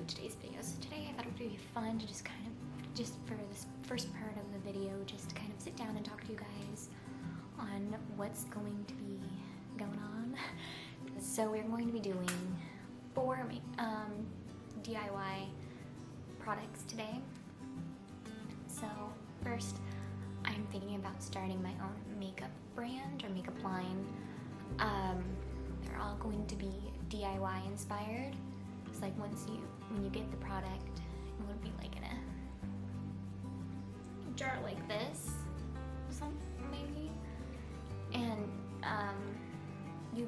today's video. So today I thought it would be fun to just for this first part of the video, just kind of sit down and talk to you guys on what's going to be going on. So we're going to be doing 4 DIY products today. So first, I'm thinking about starting my own makeup brand or makeup line. They're all going to be DIY inspired. It's like when you get the product, it would be like in a jar like this, something maybe. And it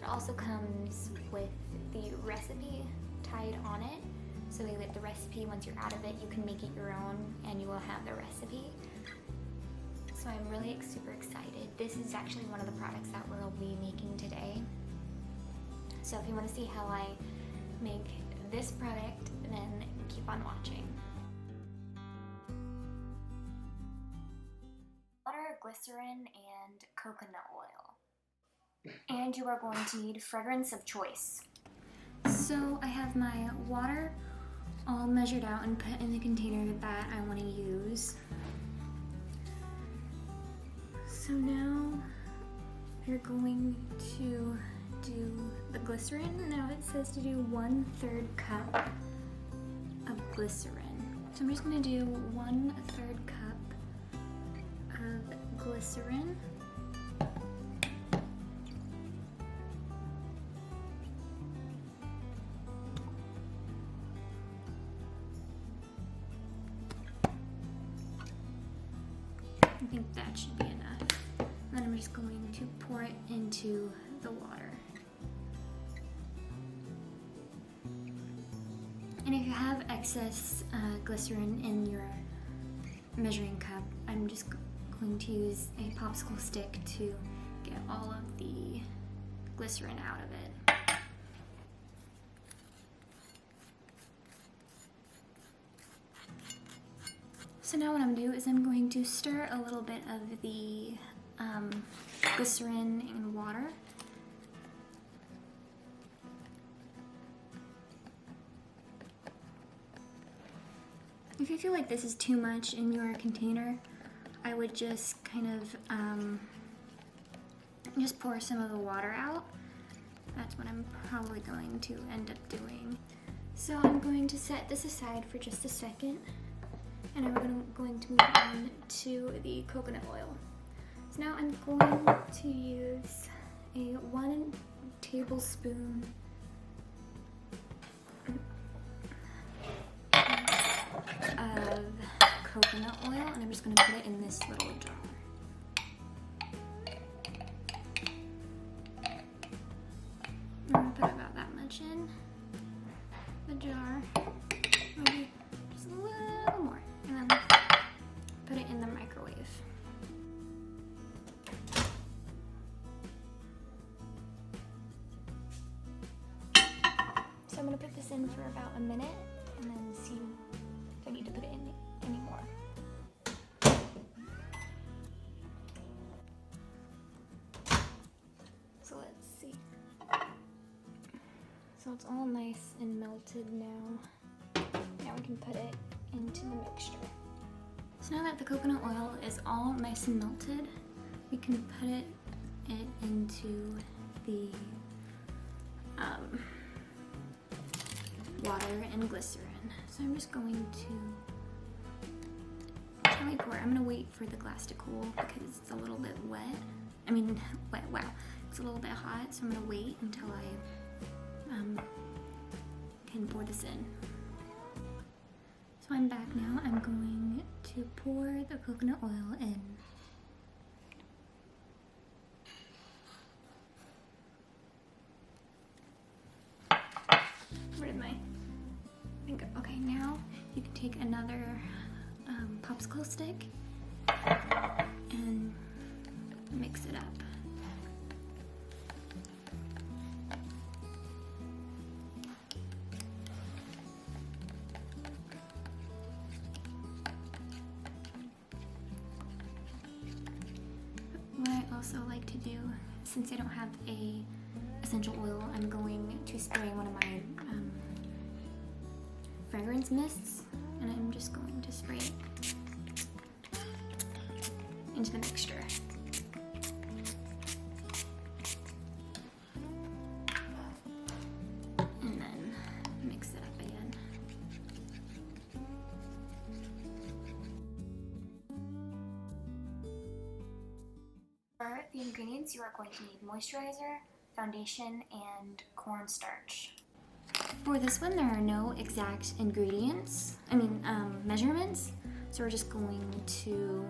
also comes with the recipe tied on it. So with the recipe, once you're out of it, you can make it your own and you will have the recipe. So I'm really super excited. This is actually one of the products that we'll be making today. So if you want to see how I make this product, then keep on watching. Water, glycerin, and coconut oil. And you are going to need fragrance of choice. So I have my water all measured out and put in the container that I want to use. So now you're going to do the glycerin. Now it says to do 1/3 cup of glycerin. So I'm just going to do 1/3 cup of glycerin. I think that should be enough. And then I'm just going to pour it into the water. And if you have excess glycerin in your measuring cup, I'm just going to use a popsicle stick to get all of the glycerin out of it. So now what I'm going to do is I'm going to stir a little bit of the glycerin in water. If you feel like this is too much in your container, I would just kind of just pour some of the water out. That's what I'm probably going to end up doing. So I'm going to set this aside for just a second. And I'm going to move on to the coconut oil. So now I'm going to use a 1 tablespoon of coconut oil, and I'm just going to put it in this little jar. I'm going to put about that much in the jar, maybe just a little more. And then put it in the microwave. So I'm going to put this in for about a minute and then see if I need to put it in anymore. So let's see. So it's all nice and melted now. Now we can put it into the mixture. So now that the coconut oil is all nice and melted, we can put it into the water and glycerin. So I'm just going to gently pour. I'm going to wait for the glass to cool because it's a little bit wet. I mean, wet, wow. It's a little bit hot, so I'm going to wait until I can pour this in. So I'm back now. I'm going to pour the coconut oil in. Where did my finger? Okay, now you can take another popsicle stick and mix it up. What I also like to do, since I don't have a essential oil, I'm going to spray one of my fragrance mists, and I'm just going to spray it into the mixture. And then mix it up again. For the ingredients, you are going to need moisturizer, foundation, and cornstarch. For this one, there are no exact ingredients, measurements, so we're just going to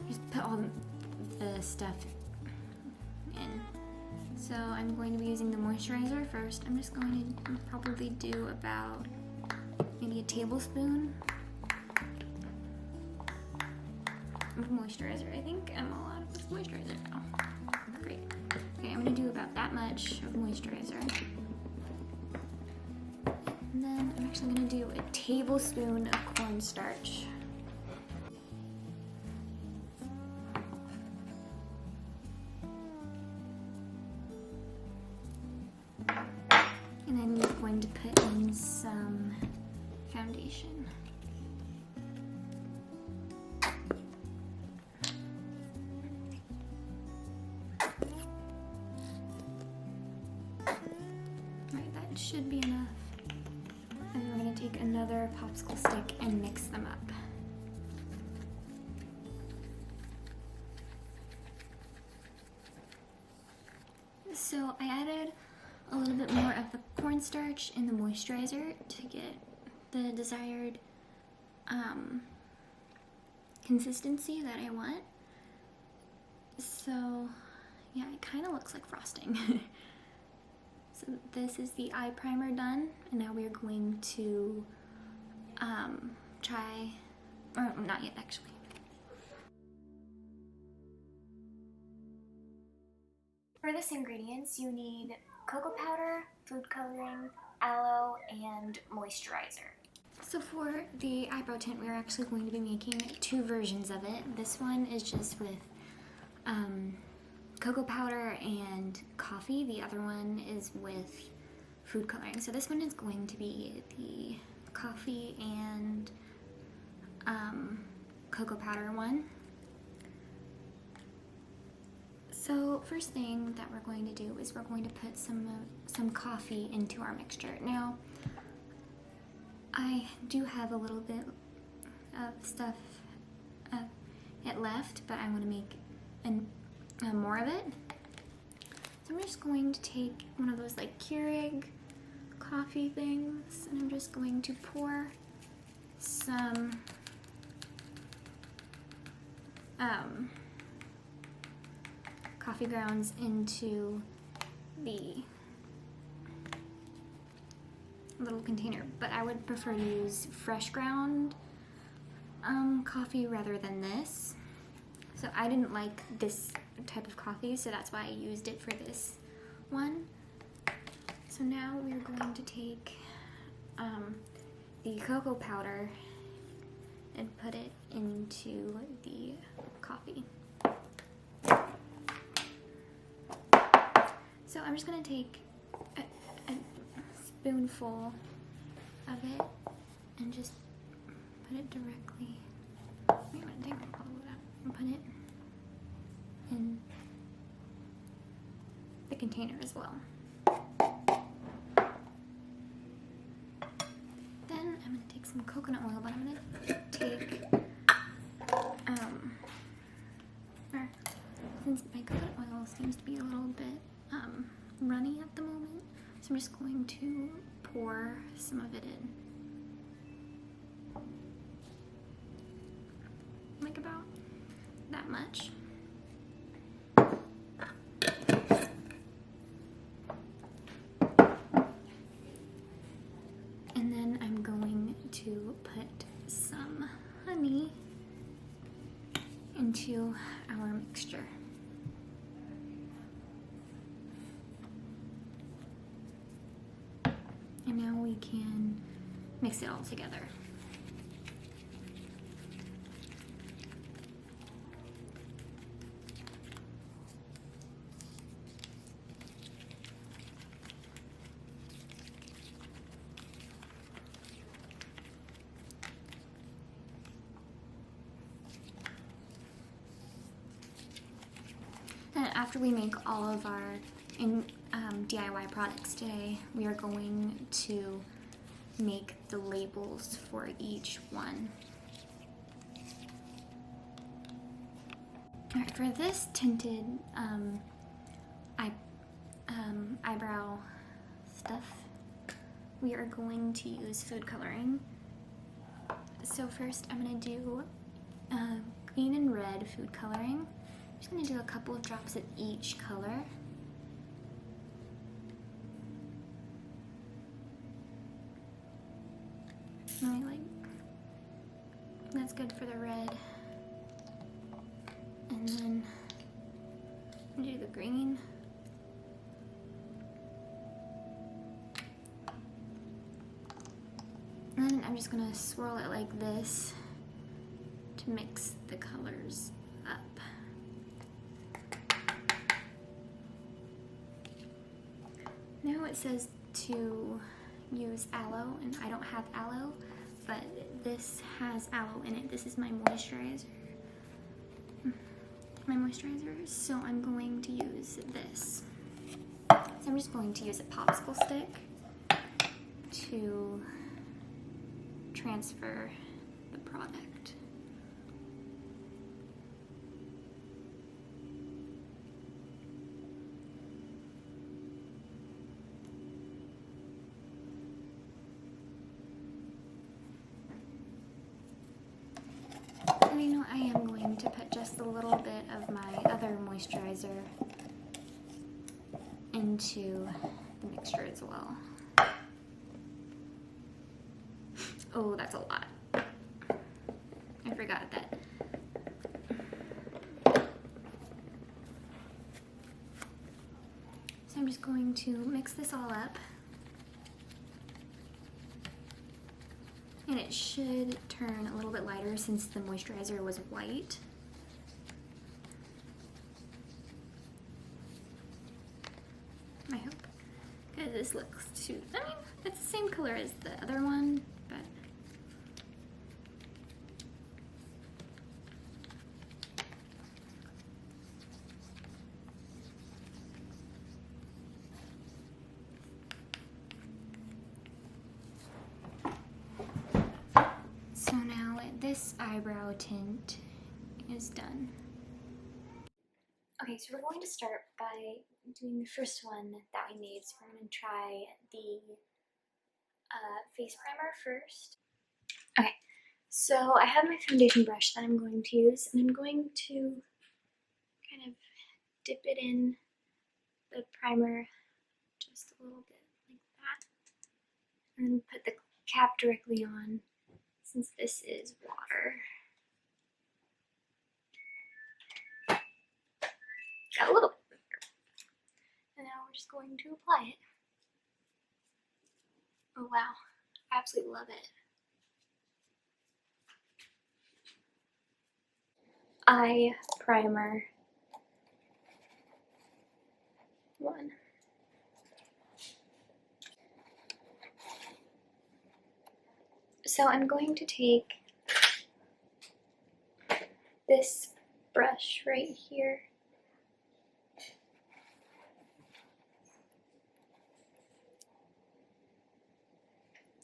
just put all the stuff in. So I'm going to be using the moisturizer first. I'm just going to probably do about maybe a tablespoon of moisturizer. I think I'm all out of moisturizer now. Great. Okay, I'm gonna do about that much of moisturizer. And then I'm actually gonna do a tablespoon of cornstarch. And then I'm going to put in some foundation. Should be enough. And we're going to take another popsicle stick and mix them up. So I added a little bit more of the cornstarch in the moisturizer to get the desired consistency that I want. So yeah, it kind of looks like frosting. So this is the eye primer done, and now we're going to try, or not yet actually. For this ingredients, you need cocoa powder, food coloring, aloe, and moisturizer. So for the eyebrow tint, we're actually going to be making 2 versions of it. This one is just with cocoa powder and coffee. The other one is with food coloring. So this one is going to be the coffee and cocoa powder one. So first thing that we're going to do is we're going to put some coffee into our mixture. Now, I do have a little bit of stuff yet left, but I want to make more of it. So I'm just going to take one of those like Keurig coffee things, and I'm just going to pour some coffee grounds into the little container, but I would prefer to use fresh ground coffee rather than this. So I didn't like this type of coffee, so that's why I used it for this one. So now we're going to take the cocoa powder and put it into the coffee. So I'm just going to take a spoonful of it and just put it directly. Wait a minute, take all of that and put it in the container as well. Then I'm going to take some coconut oil, but I'm going to take, since my coconut oil seems to be a little bit runny at the moment, so I'm just going to pour some of it in. Like about that much. And then I'm going to put some honey into our mixture. And now we can mix it all together. after we make all of our DIY products today, we are going to make the labels for each one. Alright, for this tinted eyebrow stuff, we are going to use food coloring. So first I'm going to do green and red food coloring. I'm just going to do a couple of drops of each color. That's good for the red. And then do the green. And then I'm just gonna swirl it like this to mix the colors up. Now it says to use aloe, and I don't have aloe, but this has aloe in it. This is my moisturizer. So I'm going to use this. So I'm just going to use a popsicle stick to transfer the product. And you know, I am going to put just a little bit of my other moisturizer into the mixture as well. Oh, that's a lot. I forgot that. So I'm just going to mix this all up. And it should turn a little bit lighter since the moisturizer was white. I hope. Because this looks too, I mean, it's the same color as the other one, but so now this eyebrow tint is done. Okay, so we're going to start by doing the first one that we made. So we're going to try the face primer first. Okay, so I have my foundation brush that I'm going to use, and I'm going to kind of dip it in the primer just a little bit like that, and then put the cap directly on since this is water. Got a little bit bigger. And now we're just going to apply it. Oh wow, I absolutely love it. Eye primer 1. So I'm going to take this brush right here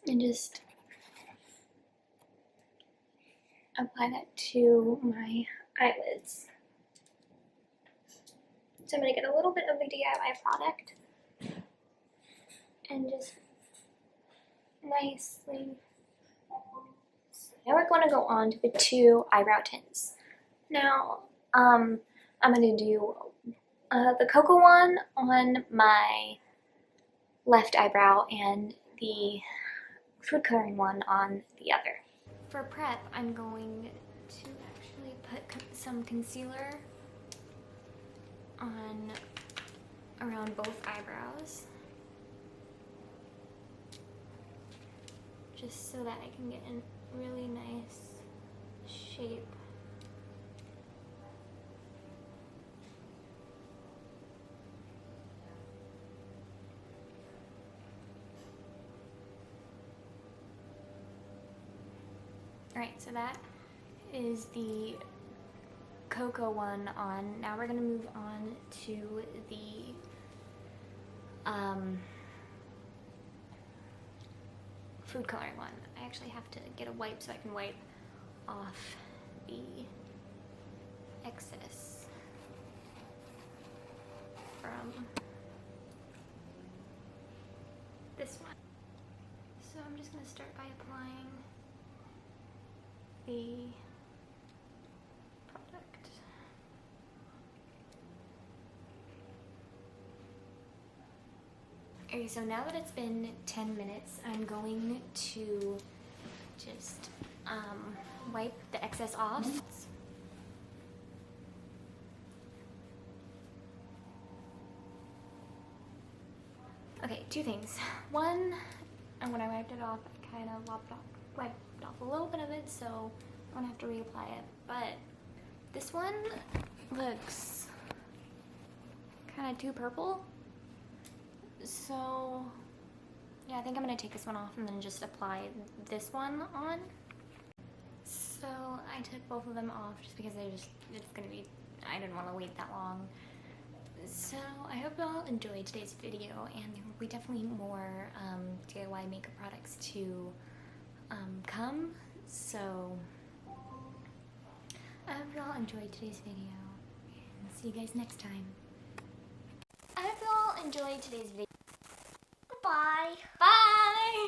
and just apply that to my eyelids. So I'm going to get a little bit of the DIY product and just nicely. Now we're going to go on to the 2 eyebrow tints. Now I'm going to do the cocoa one on my left eyebrow and the food coloring one on the other. For prep, I'm going to actually put some concealer on around both eyebrows, just so that I can get a really nice shape. Alright, so that is the cocoa one on. Now we're gonna move on to the food coloring one. I actually have to get a wipe so I can wipe off the excess from this one. So I'm just gonna start by applying the product. Okay, so now that it's been 10 minutes, I'm going to just wipe the excess off. Okay, two things. One, when I wiped it off, I kind of wiped off a little bit of it, so I don't have to reapply it. But this one looks kind of too purple. So yeah, I think I'm gonna take this one off and then just apply this one on. So I took both of them off just because I didn't want to wait that long. So I hope you all enjoyed today's video, and there will be definitely more DIY makeup products to come. So I hope you all enjoyed today's video, and see you guys next time. I hope you all enjoyed today's video. Goodbye.